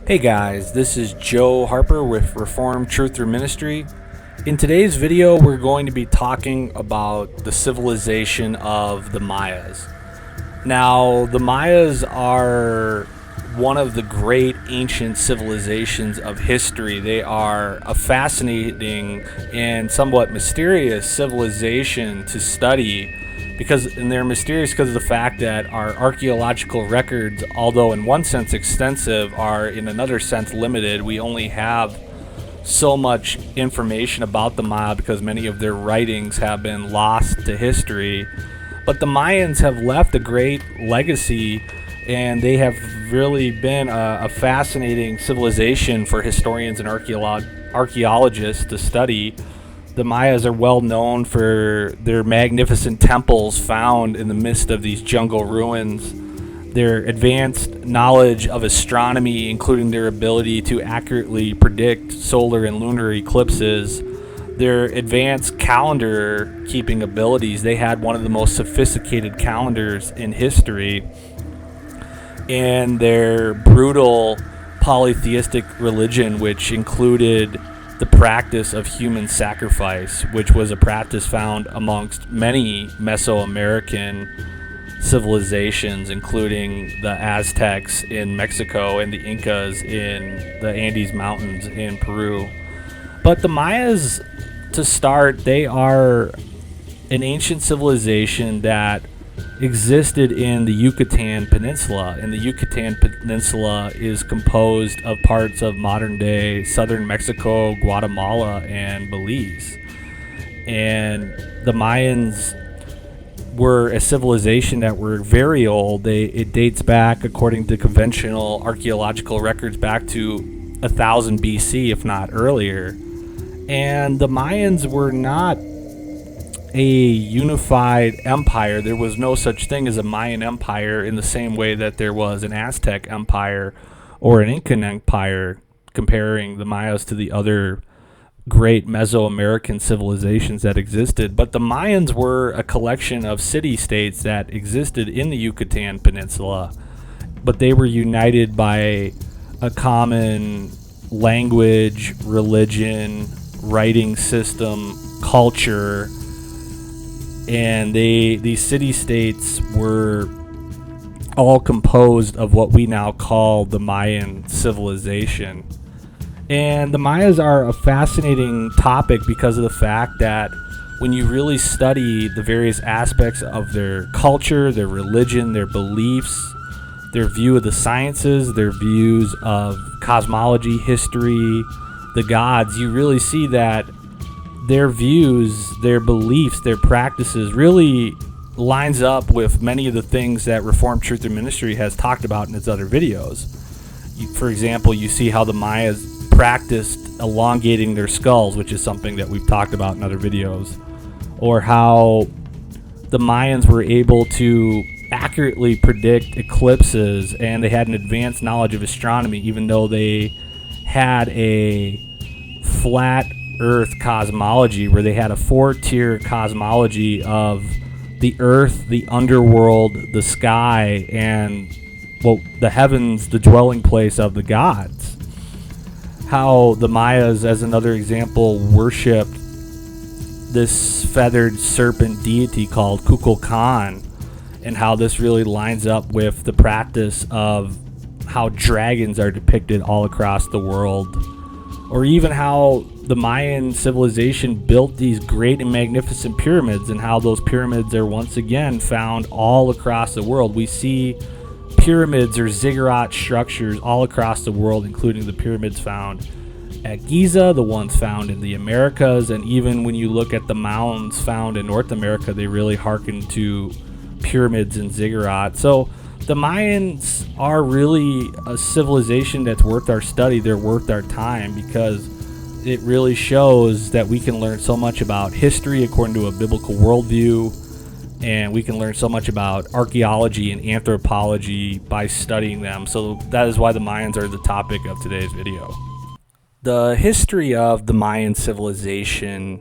Hey guys, this is Joe Harper with Reformed Truth Through Ministry. In today's video, we're going to be talking about the civilization of the Mayas. Now, the Mayas are one of the great ancient civilizations of history. They are a fascinating and somewhat mysterious civilization to study and they're mysterious because of the fact that our archaeological records, although in one sense extensive, are in another sense limited. We only have so much information about the Maya because many of their writings have been lost to history. But the Mayans have left a great legacy, and they have really been a fascinating civilization for historians and archaeologists to study. The Mayas are well known for their magnificent temples found in the midst of these jungle ruins, their advanced knowledge of astronomy, including their ability to accurately predict solar and lunar eclipses, their advanced calendar keeping abilities. They had one of the most sophisticated calendars in history, and their brutal polytheistic religion, which included the practice of human sacrifice, which was a practice found amongst many Mesoamerican civilizations, including the Aztecs in Mexico and the Incas in the Andes Mountains in Peru. But the Mayas, to start, they are an ancient civilization that existed in the Yucatan Peninsula, and the Yucatan Peninsula is composed of parts of modern-day southern Mexico, Guatemala, and Belize. And the Mayans were a civilization that were very old. It dates back, according to conventional archaeological records, back to 1000 BC, if not earlier. And the Mayans were not a unified empire. There was no such thing as a Mayan empire in the same way that there was an Aztec empire or an Incan empire, comparing the Mayas to the other great Mesoamerican civilizations that existed. But the Mayans were a collection of city-states that existed in the Yucatan Peninsula, but they were united by a common language, religion, writing system, culture. And these city-states were all composed of what we now call the Mayan civilization. And the Mayas are a fascinating topic because of the fact that when you really study the various aspects of their culture, their religion, their beliefs, their view of the sciences, their views of cosmology, history, the gods, you really see that their views, their beliefs, their practices really lines up with many of the things that Reformed Truth and Ministry has talked about in its other videos. For example, you see how the Mayas practiced elongating their skulls, which is something that we've talked about in other videos, or how the Mayans were able to accurately predict eclipses, and they had an advanced knowledge of astronomy, even though they had a flat Earth cosmology, where they had a 4-tier cosmology of the earth, the underworld, the sky, and the heavens, the dwelling place of the gods. How the Mayas, as another example, worshipped this feathered serpent deity called Kukulkan, and how this really lines up with the practice of how dragons are depicted all across the world. Or even how the Mayan civilization built these great and magnificent pyramids, and how those pyramids are once again found all across the world. We see pyramids or ziggurat structures all across the world, including the pyramids found at Giza, the ones found in the Americas, and even when you look at the mounds found in North America, they really hearken to pyramids and ziggurats. So the Mayans are really a civilization that's worth our study. They're worth our time because it really shows that we can learn so much about history according to a biblical worldview, and we can learn so much about archaeology and anthropology by studying them. So that is why the Mayans are the topic of today's video. The history of the Mayan civilization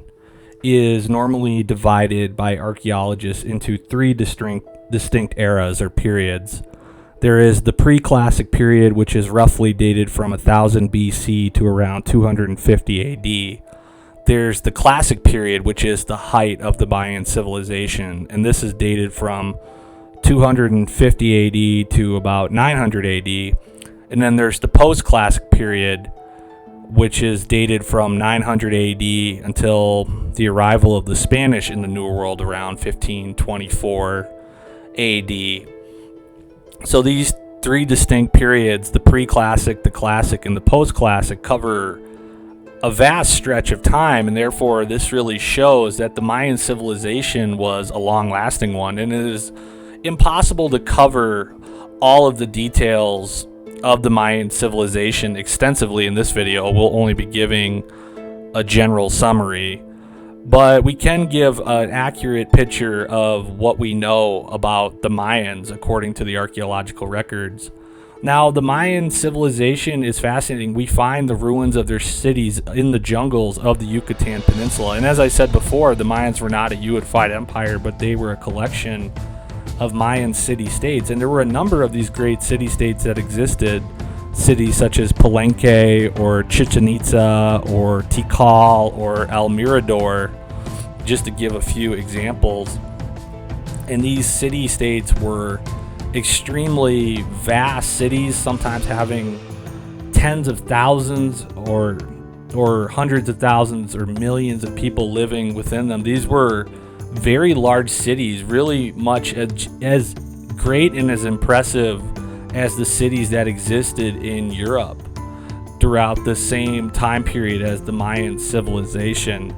is normally divided by archaeologists into three distinct eras or periods. There is the pre-classic period, which is roughly dated from 1000 BC to around 250 AD. There's the classic period, which is the height of the Mayan civilization, and this is dated from 250 AD to about 900 AD. And then there's the post-classic period, which is dated from 900 AD until the arrival of the Spanish in the New World around 1524 AD. So these three distinct periods, the pre-classic, the classic, and the post-classic, cover a vast stretch of time, and therefore this really shows that the Mayan civilization was a long-lasting one, and it is impossible to cover all of the details of the Mayan civilization extensively in this video. We'll only be giving a general summary, but we can give an accurate picture of what we know about the Mayans according to the archaeological records. Now, the Mayan civilization is fascinating. We find the ruins of their cities in the jungles of the Yucatan Peninsula. And as I said before, the Mayans were not a unified empire, but they were a collection of Mayan city-states. And there were a number of these great city-states that existed. Cities such as Palenque or Chichen Itza or Tikal or El Mirador, just to give a few examples. And these city-states were extremely vast cities, sometimes having tens of thousands or hundreds of thousands or millions of people living within them. These were very large cities, really much as great and as impressive as the cities that existed in Europe throughout the same time period as the Mayan civilization.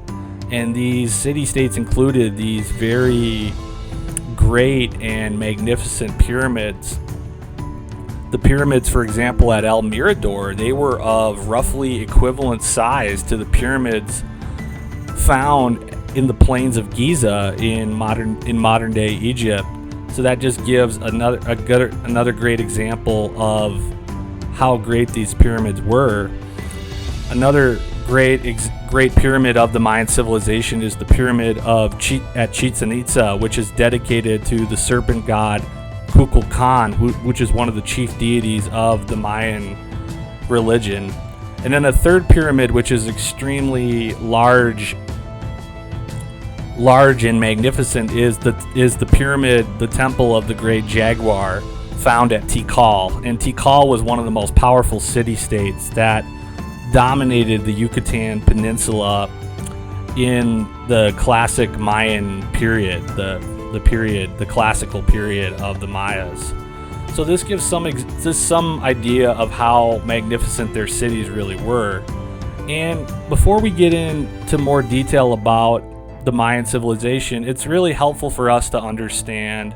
And these city-states included these very great and magnificent pyramids. The pyramids, for example, at El Mirador, they were of roughly equivalent size to the pyramids found in the plains of Giza in modern day Egypt. So that just gives another great example of how great these pyramids were. Another great pyramid of the Mayan civilization is the pyramid at Chichen Itza, which is dedicated to the serpent god Kukulkan, which is one of the chief deities of the Mayan religion. And then a third pyramid, which is extremely large and magnificent, is the pyramid, the temple of the great jaguar, found at Tikal. And Tikal was one of the most powerful city-states that dominated the Yucatan Peninsula in the classic Mayan period, the classical period of the Mayas. So this gives some idea of how magnificent their cities really were. And before we get into more detail about the Mayan civilization, it's really helpful for us to understand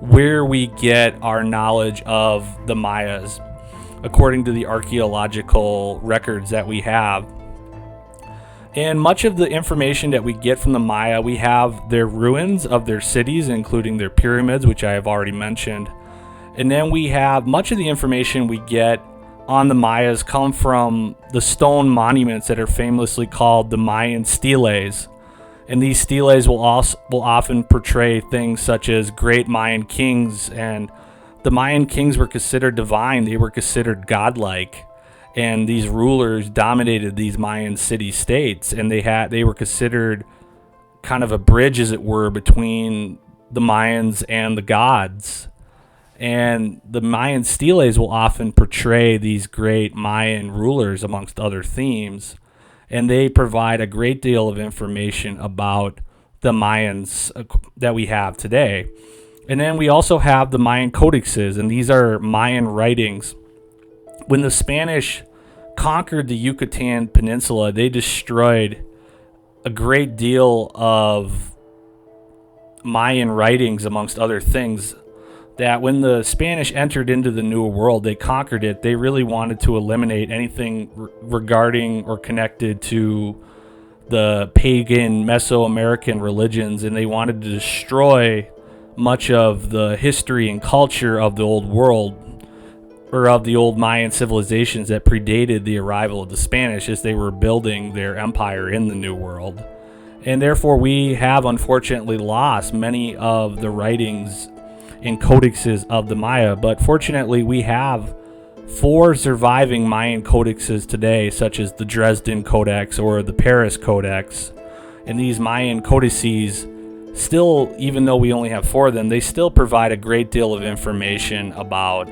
where we get our knowledge of the Mayas according to the archaeological records that we have. And much of the information that we get from the Maya, we have their ruins of their cities, including their pyramids, which I have already mentioned. And then we have much of the information we get on the Mayas come from the stone monuments that are famously called the Mayan steles. And these steles will often portray things such as great Mayan kings, and the Mayan kings were considered divine. They were considered godlike, and these rulers dominated these Mayan city-states, and they were considered kind of a bridge, as it were, between the Mayans and the gods. And the Mayan steles will often portray these great Mayan rulers amongst other themes, and they provide a great deal of information about the Mayans that we have today. And then we also have the Mayan codexes, and these are Mayan writings. When the Spanish conquered the Yucatan Peninsula, they destroyed a great deal of Mayan writings, amongst other things, that when the Spanish entered into the New World, they conquered it. They really wanted to eliminate anything regarding or connected to the pagan Mesoamerican religions, and they wanted to destroy much of the history and culture of the old world, or of the old Mayan civilizations that predated the arrival of the Spanish, as they were building their empire in the New World. And therefore we have unfortunately lost many of the writings and codices of the Maya. But fortunately, we have 4 surviving Mayan codices today, such as the Dresden Codex or the Paris Codex. And these Mayan codices still, even though we only have 4 of them, they still provide a great deal of information about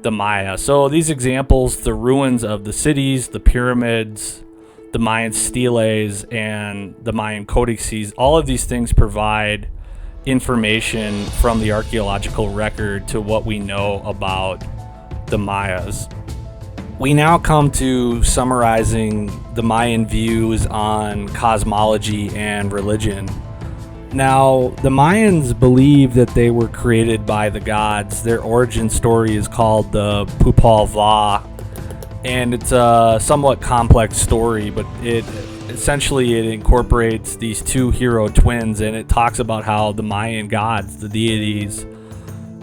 the Maya. So these examples, the ruins of the cities, the pyramids, the Mayan steles, and the Mayan codices, all of these things provide information from the archaeological record to what we know about the Mayas. We now come to summarizing the Mayan views on cosmology and religion. Now, the Mayans believe that they were created by the gods. Their origin story is called the Popol Vuh, and it's a somewhat complex story, but it incorporates these 2 hero twins, and it talks about how the Mayan gods, the deities,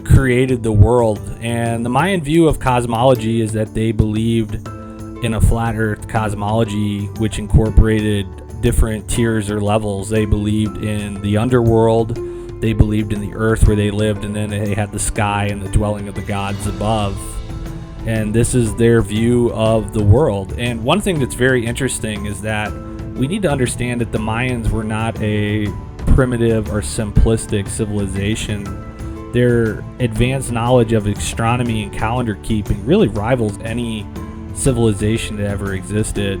created the world. And the Mayan view of cosmology is that they believed in a flat earth cosmology which incorporated different tiers or levels. They believed in the underworld, they believed in the earth where they lived, and then they had the sky and the dwelling of the gods above. And this is their view of the world. And one thing that's very interesting is that we need to understand that the Mayans were not a primitive or simplistic civilization. Their advanced knowledge of astronomy and calendar keeping really rivals any civilization that ever existed.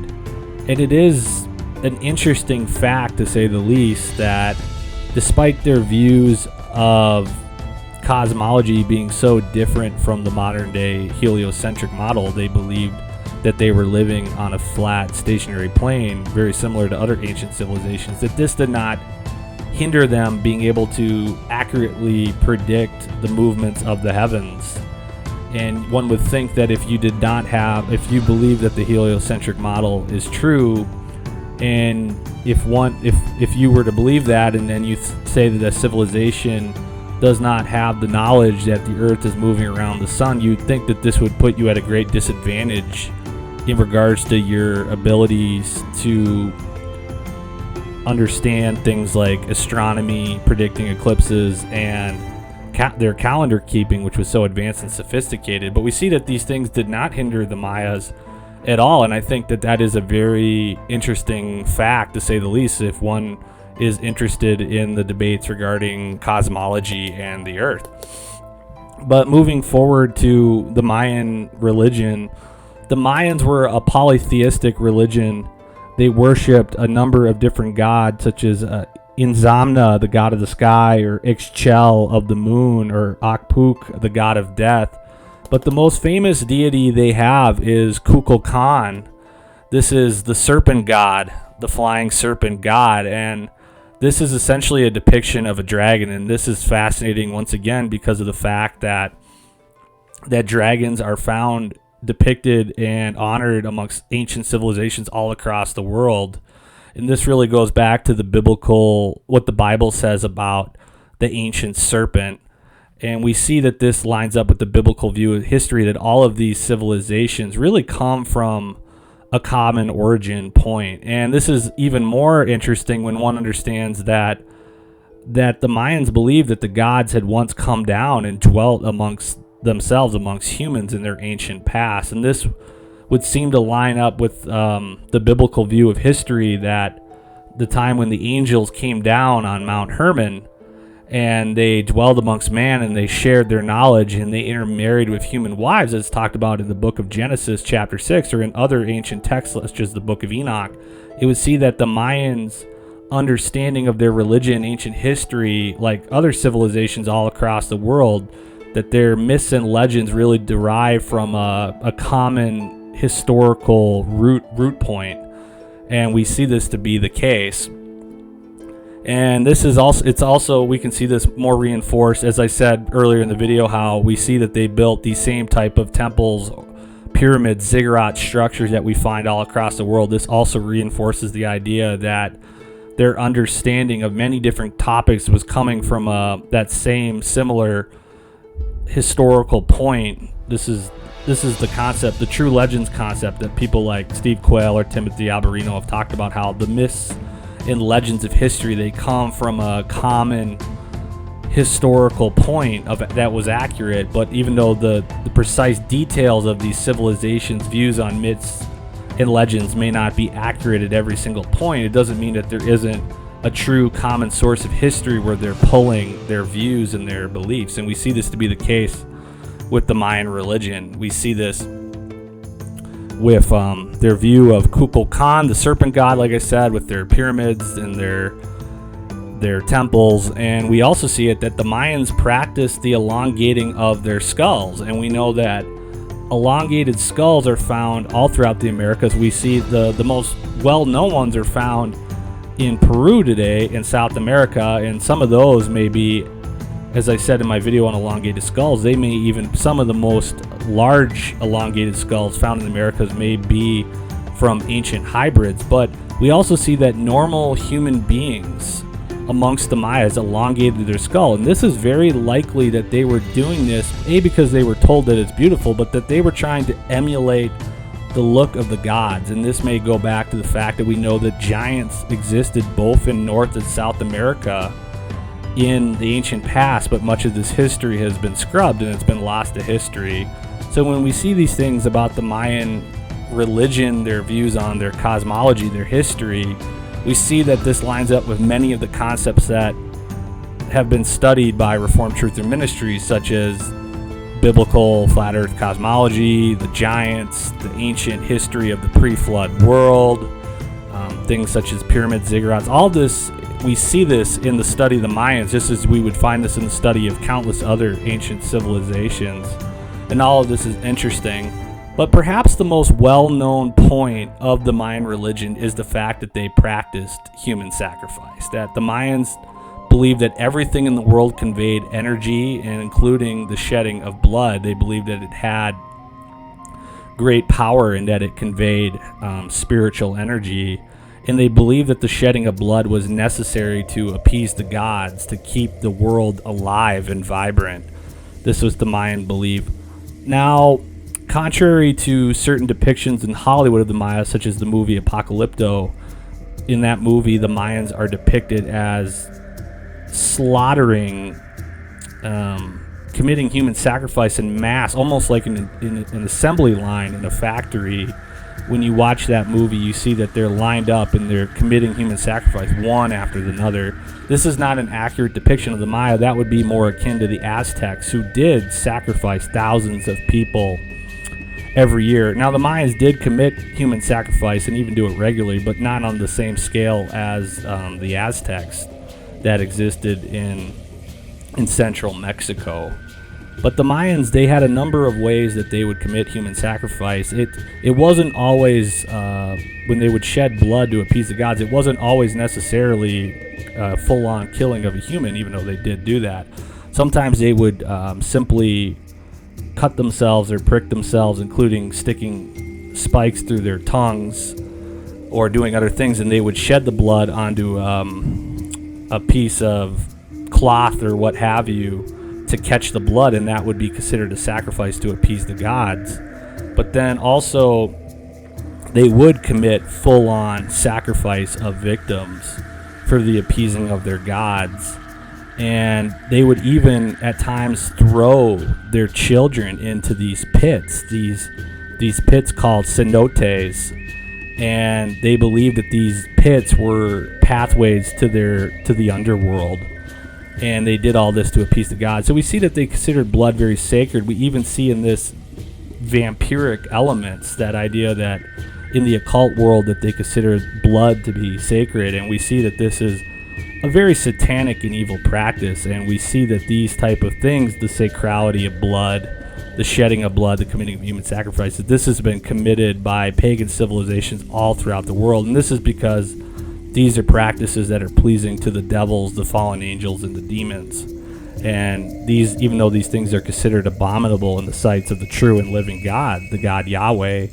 And it is an interesting fact, to say the least, that despite their views of cosmology being so different from the modern day heliocentric model, they believed that they were living on a flat stationary plane, very similar to other ancient civilizations, that this did not hinder them being able to accurately predict the movements of the heavens. And one would think that if you believe that the heliocentric model is true, and if you were to believe that, and then you say that a civilization does not have the knowledge that the earth is moving around the sun, you'd think that this would put you at a great disadvantage in regards to your abilities to understand things like astronomy, predicting eclipses, and their calendar keeping, which was so advanced and sophisticated. But we see that these things did not hinder the Mayas at all, and I think that that is a very interesting fact, to say the least, if one is interested in the debates regarding cosmology and the earth. But moving forward to the Mayan religion, the Mayans were a polytheistic religion. They worshipped a number of different gods, such as Inzamna, the god of the sky, or Ixchel of the moon, or Akpuk, the god of death. But the most famous deity they have is Kukulkan. This is the serpent god, the flying serpent god, and this is essentially a depiction of a dragon. And this is fascinating once again because of the fact that dragons are found depicted and honored amongst ancient civilizations all across the world. And this really goes back to what the Bible says about the ancient serpent. And we see that this lines up with the biblical view of history, that all of these civilizations really come from a common origin point. And this is even more interesting when one understands that the Mayans believed that the gods had once come down and dwelt amongst themselves, amongst humans in their ancient past. And this would seem to line up with the biblical view of history, that the time when the angels came down on Mount Hermon and they dwelled amongst man and they shared their knowledge and they intermarried with human wives, as talked about in the book of Genesis chapter 6 or in other ancient texts such as the book of Enoch. It would see that the Mayans' understanding of their religion, ancient history, like other civilizations all across the world, that their myths and legends really derive from a common historical root point. And we see this to be the case. And this is also we can see this more reinforced, as I said earlier in the video, how we see that they built these same type of temples, pyramids, ziggurat structures that we find all across the world. This also reinforces the idea that their understanding of many different topics was coming from that same similar historical point. This is the concept, the true legends concept, that people like Steve Quayle or Timothy Alberino have talked about, how the myths and legends of history, they come from a common historical point of that was accurate, but even though the precise details of these civilizations' views on myths and legends may not be accurate at every single point, it doesn't mean that there isn't a true common source of history where they're pulling their views and their beliefs. And we see this to be the case with the Mayan religion. We see this with their view of Kukulkan, the serpent god, like I said, with their pyramids and their temples. And we also see it that the Mayans practiced the elongating of their skulls, and we know that elongated skulls are found all throughout the Americas. We see the most well-known ones are found in Peru today, in South America, and some of those may be, as I said in my video on elongated skulls, they may even, some of the most large elongated skulls found in the Americas may be from ancient hybrids. But we also see that normal human beings amongst the Mayas elongated their skull, and this is very likely that they were doing this, A, because they were told that it's beautiful, but that they were trying to emulate the look of the gods. And this may go back to the fact that we know that giants existed both in North and South America in the ancient past, but much of this history has been scrubbed and it's been lost to history. So when we see these things about the Mayan religion, their views on their cosmology, their history, we see that this lines up with many of the concepts that have been studied by Reformed Truth and Ministries, such as biblical flat earth cosmology, the giants, the ancient history of the pre-flood world, things such as pyramids, ziggurats. All this, we see this in the study of the Mayans, just as we would find this in the study of countless other ancient civilizations. And all of this is interesting. But perhaps the most well-known point of the Mayan religion is the fact that they practiced human sacrifice, that the Mayans believed that everything in the world conveyed energy, and including the shedding of blood. They believed that it had great power and that it conveyed spiritual energy. And they believed that the shedding of blood was necessary to appease the gods, to keep the world alive and vibrant. This was the Mayan belief. Now, contrary to certain depictions in Hollywood of the Mayas, such as the movie Apocalypto, in that movie, the Mayans are depicted as slaughtering, committing human sacrifice in mass, almost like in an assembly line in a factory. When you watch that movie, you see that they're lined up and they're committing human sacrifice one after another. This is not an accurate depiction of the Maya. That would be more akin to the Aztecs, who did sacrifice thousands of people every year. Now, the Mayans did commit human sacrifice and even do it regularly, but not on the same scale as the Aztecs that existed in central Mexico. But the Mayans, they had a number of ways that they would commit human sacrifice. It wasn't always, when they would shed blood to appease the gods, it wasn't always necessarily full-on killing of a human, even though they did do that. Sometimes they would simply cut themselves or prick themselves, including sticking spikes through their tongues or doing other things, and they would shed the blood onto a piece of cloth or what have you to catch the blood, and that would be considered a sacrifice to appease the gods. But then also they would commit full-on sacrifice of victims for the appeasing of their gods. And they would even at times throw their children into these pits, these pits called cenotes, and they believed that these pits were pathways to the underworld. And they did all this to appease the gods. So we see that they considered blood very sacred. We even see in this vampiric elements, that idea that in the occult world that they considered blood to be sacred. And we see that this is a very satanic and evil practice. And we see that these type of things, the sacrality of blood, the shedding of blood, the committing of human sacrifices, this has been committed by pagan civilizations all throughout the world. And this is because these are practices that are pleasing to the devils, the fallen angels, and the demons. And these, even though these things are considered abominable in the sights of the true and living God, the God Yahweh,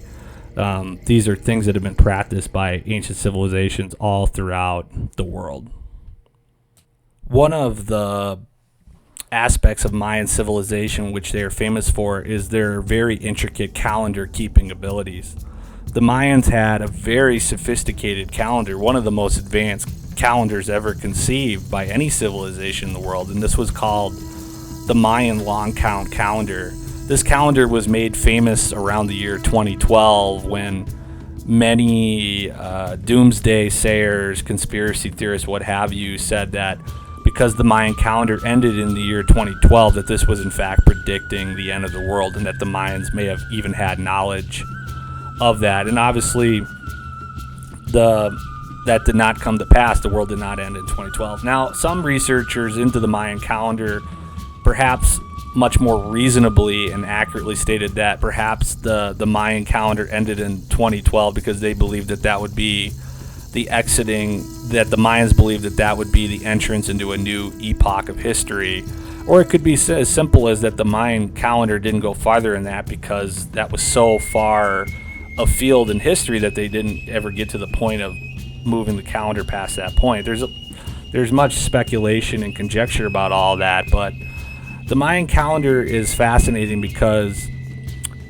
these are things that have been practiced by ancient civilizations all throughout the world. One of the aspects of Mayan civilization which they are famous for is their very intricate calendar keeping abilities. The Mayans had a very sophisticated calendar, one of the most advanced calendars ever conceived by any civilization in the world, and this was called the Mayan long count calendar. This calendar was made famous around the year 2012 when many doomsday sayers, conspiracy theorists, what have you, said that because the Mayan calendar ended in the year 2012, that this was in fact predicting the end of the world, and that the Mayans may have even had knowledge of that. And obviously, that did not come to pass. The world did not end in 2012. Now, some researchers into the Mayan calendar perhaps much more reasonably and accurately stated that perhaps the Mayan calendar ended in 2012 because they believed that would be the exiting, that the Mayans believed that would be the entrance into a new epoch of history. Or it could be as simple as that the Mayan calendar didn't go farther than that because that was so far afield in history that they didn't ever get to the point of moving the calendar past that point. There's much speculation and conjecture about all that, but the Mayan calendar is fascinating because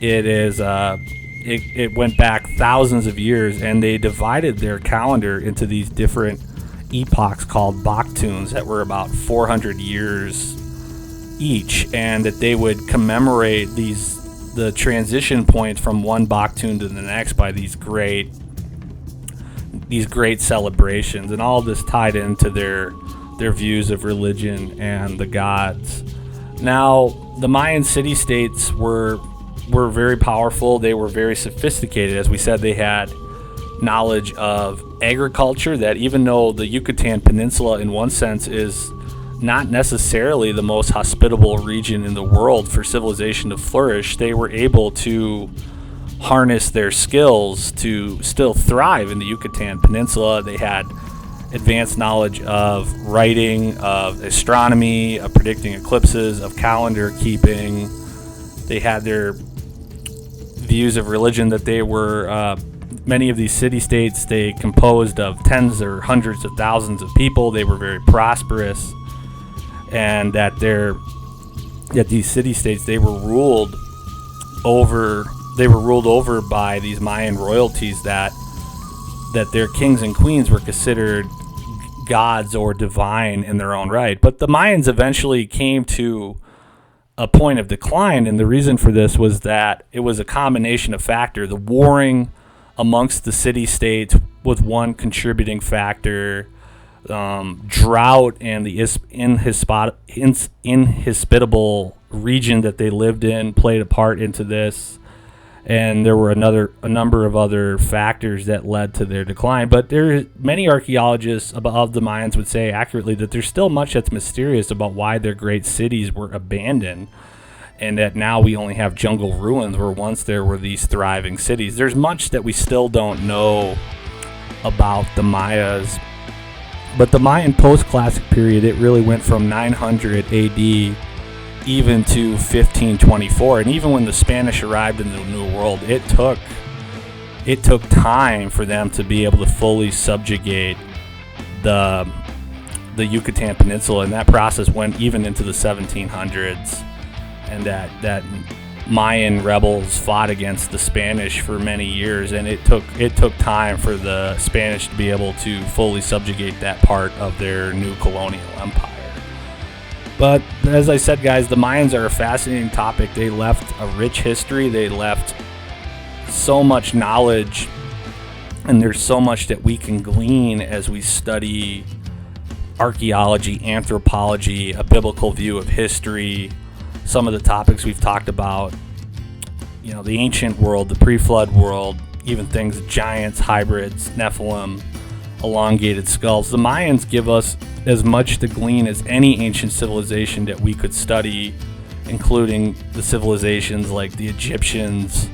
it went back thousands of years, and they divided their calendar into these different epochs called baktuns that were about 400 years each, and that they would commemorate the transition points from one baktun to the next by these great celebrations, and all this tied into their views of religion and the gods. Now, the Mayan city-states were very powerful. They were very sophisticated. As we said, they had knowledge of agriculture, that even though the Yucatan Peninsula in one sense is not necessarily the most hospitable region in the world for civilization to flourish, they were able to harness their skills to still thrive in the Yucatan Peninsula. They had advanced knowledge of writing, of astronomy, of predicting eclipses, of calendar keeping. They had their views of religion, that they were many of these city-states, they composed of tens or hundreds of thousands of people. They were very prosperous, and that these city-states, they were ruled over by these Mayan royalties, that their kings and queens were considered gods or divine in their own right. But the Mayans eventually came to a point of decline, and the reason for this was that it was a combination of factors. The warring amongst the city-states was one contributing factor. Drought and the inhospitable region that they lived in played a part into this, and there were a number of other factors that led to their decline. But many archaeologists of the Mayans would say accurately that there's still much that's mysterious about why their great cities were abandoned, and that now we only have jungle ruins where once there were these thriving cities. There's much that we still don't know about the Mayas. But the Mayan post-classic period, it really went from 900 AD even to 1524, and even when the Spanish arrived in the New World, it took time for them to be able to fully subjugate the Yucatan Peninsula, and that process went even into the 1700s, and that Mayan rebels fought against the Spanish for many years, and it took time for the Spanish to be able to fully subjugate that part of their new colonial empire. But as I said, guys, the Mayans are a fascinating topic. They left a rich history. They left so much knowledge, and there's so much that we can glean as we study archaeology, anthropology, a biblical view of history, some of the topics we've talked about, the ancient world, the pre-flood world, even things, giants, hybrids, Nephilim, elongated skulls. The Mayans give us as much to glean as any ancient civilization that we could study, including the civilizations like the Egyptians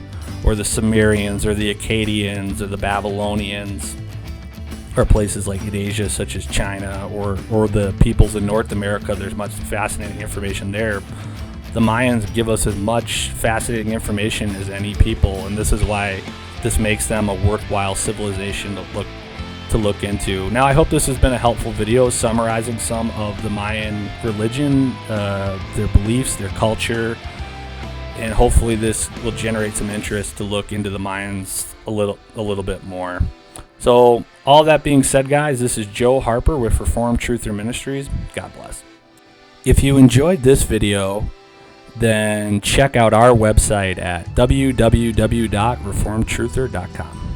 or the Sumerians or the Akkadians or the Babylonians, or places like in Asia such as China or the peoples in North America. There's much fascinating information there. The Mayans give us as much fascinating information as any people, and this is why this makes them a worthwhile civilization to look into. Now, I hope this has been a helpful video summarizing some of the Mayan religion, their beliefs, their culture, and hopefully this will generate some interest to look into the Mayans a little bit more. So all that being said, guys, this is Joe Harper with Reformed Truther Ministries. God bless. If you enjoyed this video, then check out our website at www.reformedtruther.com.